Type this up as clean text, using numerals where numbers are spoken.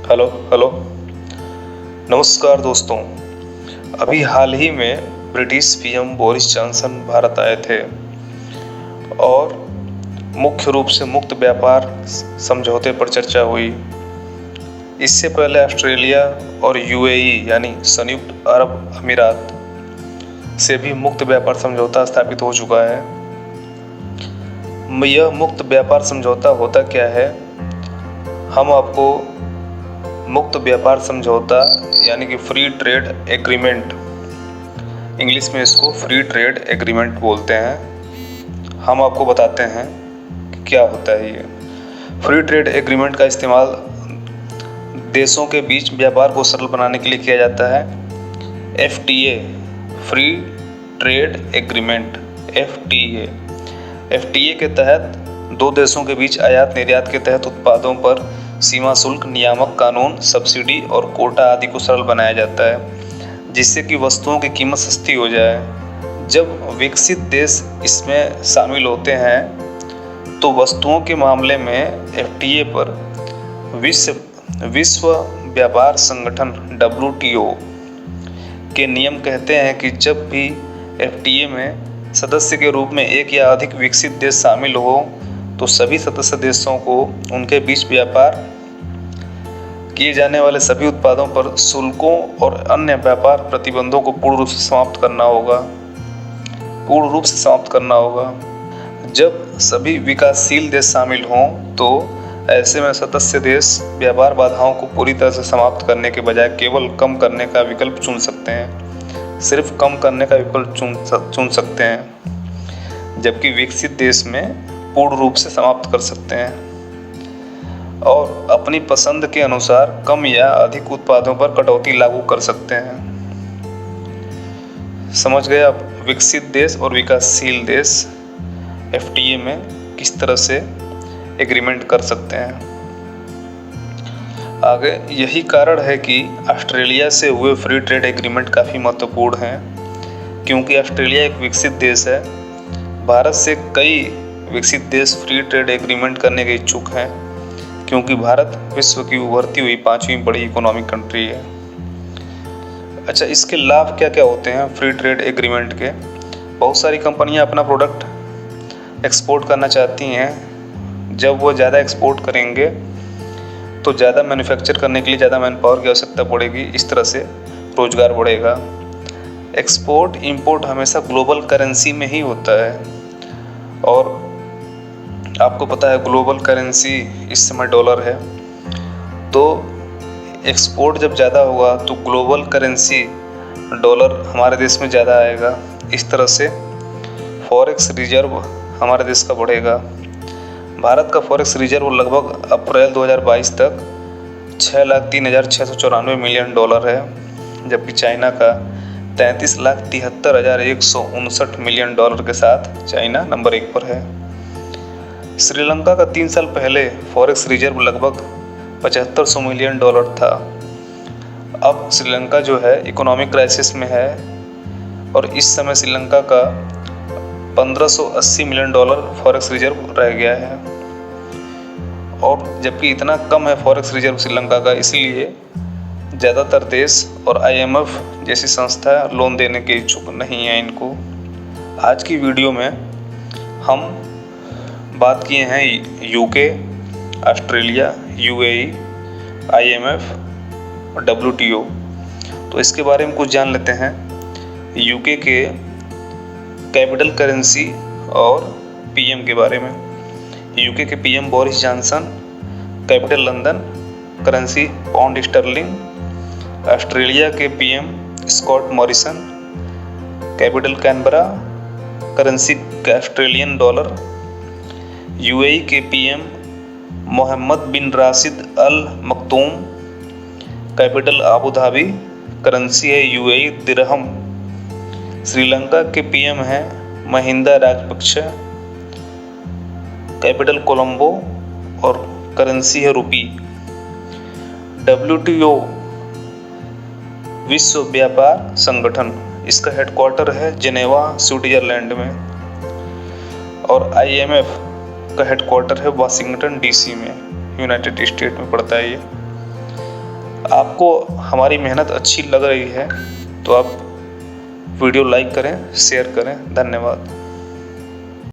Hello hello. नमस्कार दोस्तों। अभी हाल ही में British PM Boris Johnson Bharat आए थे और मुख्य रूप से मुक्त व्यापार समझौते पर चर्चा हुई। इससे पहले ऑस्ट्रेलिया और यूएई यानी संयुक्त अरब अमीरात से भी मुक्त व्यापार समझौता स्थापित हो चुका है। यह मुक्त व्यापार समझौता होता क्या है, हम आपको मुक्त व्यापार समझौता यानी कि फ्री ट्रेड एग्रीमेंट, इंग्लिश में इसको फ्री ट्रेड एग्रीमेंट बोलते हैं, हम आपको बताते हैं कि क्या होता है ये। फ्री ट्रेड एग्रीमेंट का इस्तेमाल देशों के बीच व्यापार को सरल बनाने के लिए किया जाता है। FTA free trade agreement, FTA के तहत दो देशों के बीच आयात निर्यात के तहत उत्पादों पर सीमा शुल्क, नियामक कानून, सब्सिडी और कोटा आदि को सरल बनाया जाता है, जिससे कि वस्तुओं की कीमत सस्ती हो जाए। जब विकसित देश इसमें शामिल होते हैं तो वस्तुओं के मामले में FTA पर विश्व व्यापार संगठन WTO के नियम कहते हैं कि जब भी FTA में सदस्य के रूप में एक या अधिक विकसित देश शामिल हो तो सभी सदस्य देशों को उनके बीच व्यापार किए जाने वाले सभी उत्पादों पर शुल्कों और अन्य व्यापार प्रतिबंधों को पूर्ण रूप से समाप्त करना होगा। जब सभी विकासशील देश शामिल हों तो ऐसे में सदस्य देश व्यापार बाधाओं को पूरी तरह से समाप्त करने के बजाय केवल कम करने का विकल्प चुन सकते हैं, सिर्फ कम करने का विकल्प चुन सकते हैं, जबकि विकसित देश में पूर्ण रूप से समाप्त कर सकते हैं और अपनी पसंद के अनुसार कम या अधिक उत्पादों पर कटौती लागू कर सकते हैं। समझ गए आप विकसित देश और विकासशील देश FTA में किस तरह से एग्रीमेंट कर सकते हैं। आगे यही कारण है कि ऑस्ट्रेलिया से हुए फ्री ट्रेड एग्रीमेंट काफ़ी महत्वपूर्ण हैं, क्योंकि ऑस्ट्रेलिया एक विकसित देश है। भारत से कई विकसित देश फ्री ट्रेड एग्रीमेंट करने के इच्छुक हैं, क्योंकि भारत विश्व की उभरती हुई 5वीं बड़ी इकोनॉमिक कंट्री है। अच्छा, इसके लाभ क्या क्या होते हैं फ्री ट्रेड एग्रीमेंट के? बहुत सारी कंपनियां अपना प्रोडक्ट एक्सपोर्ट करना चाहती हैं। जब वो ज़्यादा एक्सपोर्ट करेंगे तो ज़्यादा मैन्युफैक्चर करने के लिए ज़्यादा मैन पावर की आवश्यकता पड़ेगी, इस तरह से रोजगार बढ़ेगा। एक्सपोर्ट इंपोर्ट हमेशा ग्लोबल करेंसी में ही होता है और आपको पता है ग्लोबल करेंसी इस समय डॉलर है, तो एक्सपोर्ट जब ज़्यादा होगा तो ग्लोबल करेंसी डॉलर हमारे देश में ज़्यादा आएगा। इस तरह से फॉरेक्स रिजर्व हमारे देश का बढ़ेगा। भारत का फॉरेक्स रिजर्व लगभग अप्रैल 2022 तक 6,03,694 मिलियन डॉलर है, जबकि चाइना का 33,73,159 मिलियन डॉलर के साथ चाइना नंबर 1 पर है। श्रीलंका का 3 साल पहले फॉरेक्स रिजर्व लगभग 7500 मिलियन डॉलर था। अब श्रीलंका जो है इकोनॉमिक क्राइसिस में है और इस समय श्रीलंका का 1580 मिलियन डॉलर फॉरेक्स रिजर्व रह गया है, और जबकि इतना कम है फॉरेक्स रिजर्व श्रीलंका का, इसलिए ज़्यादातर देश और IMF जैसी संस्था लोन देने के इच्छुक नहीं है इनको। आज की वीडियो में हम बात किए हैं UK, ऑस्ट्रेलिया, UAE, IMF और WTO। तो इसके बारे में कुछ जान लेते हैं। UK के कैपिटल करेंसी और PM के बारे में। UK के PM Boris Johnson, capital London, currency pound sterling. Australia के PM Scott Morrison, capital Canberra, currency Australian dollar. UAE के PM Mohammed bin Rashid Al Maktoum, capital Abu Dhabi, currency है UAE dirham. Sri Lanka के PM हैं Mahinda Rajapaksa, capital Colombo और currency है रुपी। WTO विश्व व्यापार संगठन, इसका हेडक्वार्टर है जेनेवा स्विट्जरलैंड में, और IMF का हेडक्वार्टर है वाशिंगटन DC में, यूनाइटेड स्टेट में पड़ता है ये। आपको हमारी मेहनत अच्छी लग रही है तो आप वीडियो लाइक करें, शेयर करें। धन्यवाद।